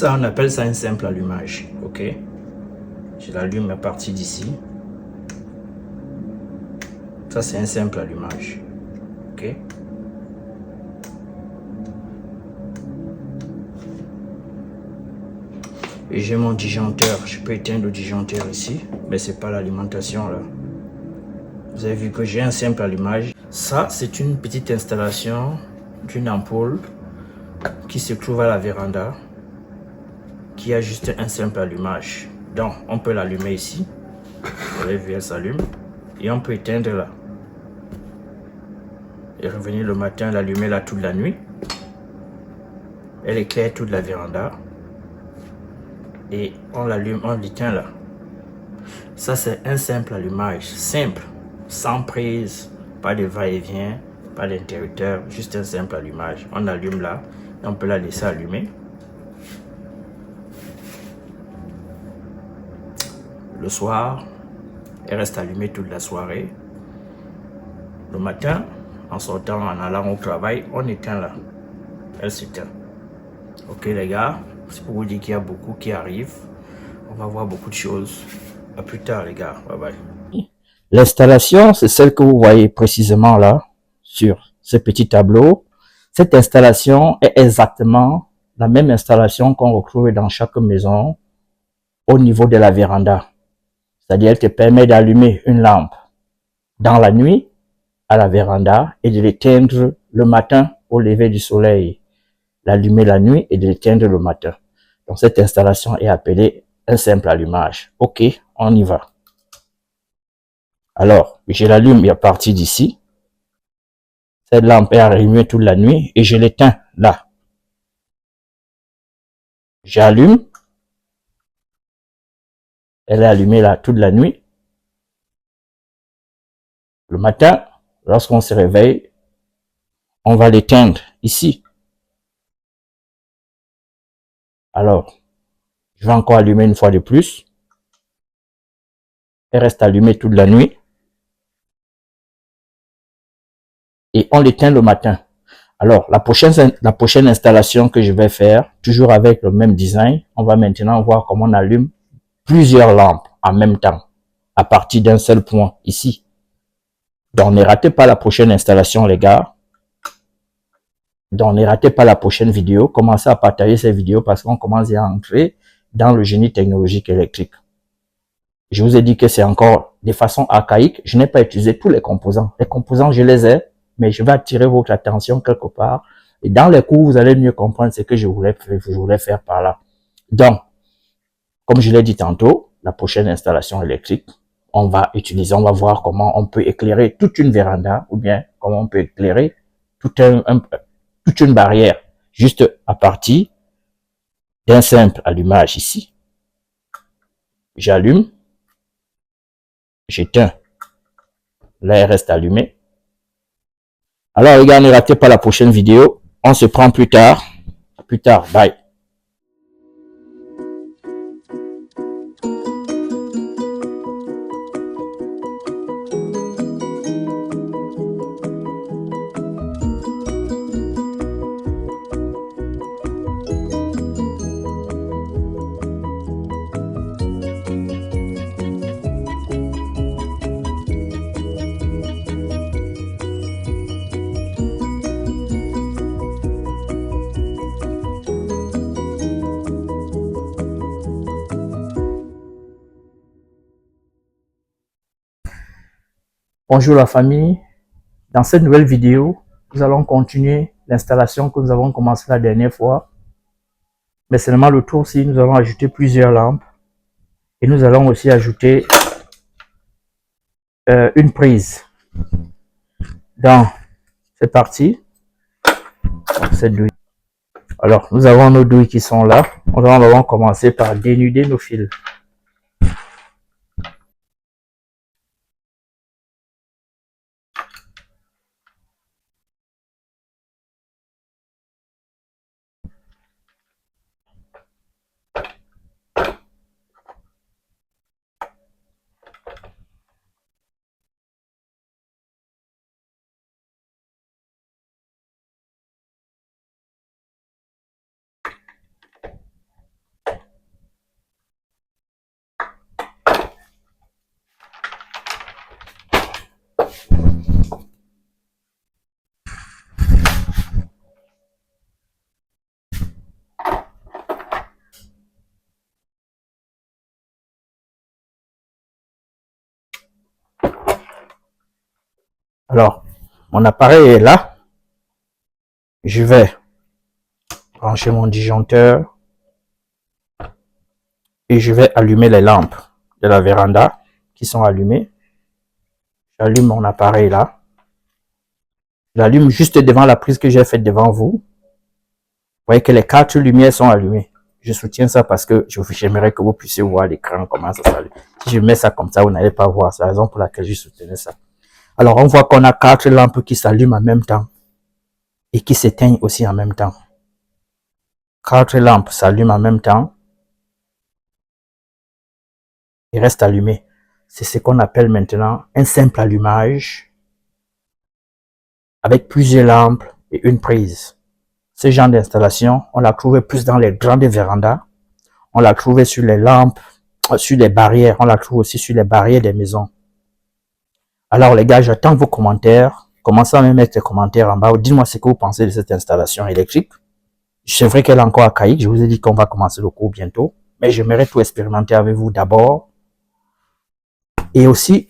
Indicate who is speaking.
Speaker 1: Ça, on appelle ça un simple allumage. Ok, je l'allume à partir d'ici. Ça, c'est un simple allumage. Ok. Et j'ai mon disjoncteur. Je peux éteindre le disjoncteur ici, mais c'est pas l'alimentation là. Vous avez vu que j'ai un simple allumage. Ça, c'est une petite installation d'une ampoule qui se trouve à la véranda, qui a juste un simple allumage. Donc, on peut l'allumer ici. Vous avez vu, elle s'allume. Et on peut éteindre là. Et revenir le matin, l'allumer là toute la nuit. Elle éclaire toute la véranda. Et on l'allume, on l'éteint là. Ça, c'est un simple allumage. Simple. Sans prise. Pas de va-et-vient. Pas d'interrupteur. Juste un simple allumage. On allume là. Et on peut la laisser allumer. Le soir, elle reste allumée toute la soirée. Le matin, en sortant, en allant au travail, on éteint là. Elle s'éteint. Ok les gars, c'est pour vous dire qu'il y a beaucoup qui arrivent. On va voir beaucoup de choses. À plus tard les gars. Bye bye. L'installation, c'est celle que vous voyez précisément là, sur ce petit tableau. Cette installation est exactement la même installation qu'on retrouve dans chaque maison au niveau de la véranda. C'est-à-dire, elle te permet d'allumer une lampe dans la nuit à la véranda et de l'éteindre le matin au lever du soleil. L'allumer la nuit et de l'éteindre le matin. Donc, cette installation est appelée un simple allumage. Ok, on y va. Alors, je l'allume à partir d'ici. Cette lampe est allumée toute la nuit et je l'éteins là. J'allume. Elle est allumée là toute la nuit. Le matin, lorsqu'on se réveille, on va l'éteindre ici. Alors, je vais encore allumer une fois de plus. Elle reste allumée toute la nuit. Et on l'éteint le matin. Alors, la prochaine installation que je vais faire, toujours avec le même design, on va maintenant voir comment on allume plusieurs lampes en même temps, à partir d'un seul point, ici. Donc, ne ratez pas la prochaine installation, les gars. Donc, ne ratez pas la prochaine vidéo. Commencez à partager ces vidéos parce qu'on commence à entrer dans le génie technologique électrique. Je vous ai dit que c'est encore de façon archaïque. Je n'ai pas utilisé tous les composants. Les composants, je les ai, mais je vais attirer votre attention quelque part. Et dans les cours, vous allez mieux comprendre ce que je voulais faire par là. Donc, comme je l'ai dit tantôt, la prochaine installation électrique, on va voir comment on peut éclairer toute une véranda ou bien comment on peut éclairer toute une barrière juste à partir d'un simple allumage ici. J'allume, j'éteins. Là, elle reste allumée. Alors, les gars, ne ratez pas la prochaine vidéo. On se prend plus tard. Plus tard. Bye. Bonjour la famille. Dans cette nouvelle vidéo, nous allons continuer l'installation que nous avons commencé la dernière fois. Mais seulement le tour-ci, nous allons ajouter plusieurs lampes. Et nous allons aussi ajouter une prise. Donc, c'est parti. Cette douille. Alors, nous avons nos douilles qui sont là. Nous allons commencer par dénuder nos fils. Alors, mon appareil est là. Je vais brancher mon disjoncteur et je vais allumer les lampes de la véranda qui sont allumées. J'allume mon appareil là. J'allume juste devant la prise que j'ai faite devant vous. Vous voyez que les 4 lumières sont allumées. Je soutiens ça parce que j'aimerais que vous puissiez voir l'écran, comment ça s'allume. Si je mets ça comme ça, vous n'allez pas voir. C'est la raison pour laquelle je soutenais ça. Alors, on voit qu'on a 4 lampes qui s'allument en même temps et qui s'éteignent aussi en même temps. 4 lampes s'allument en même temps et restent allumées. C'est ce qu'on appelle maintenant un simple allumage avec plusieurs lampes et une prise. Ce genre d'installation, on l'a trouvé plus dans les grandes vérandas. On l'a trouvé sur les lampes, sur les barrières. On l'a trouvé aussi sur les barrières des maisons. Alors les gars, j'attends vos commentaires. Commencez à me mettre des commentaires en bas. Dites-moi ce que vous pensez de cette installation électrique. C'est vrai qu'elle est encore à Caïque. Je vous ai dit qu'on va commencer le cours bientôt. Mais j'aimerais tout expérimenter avec vous d'abord. Et aussi,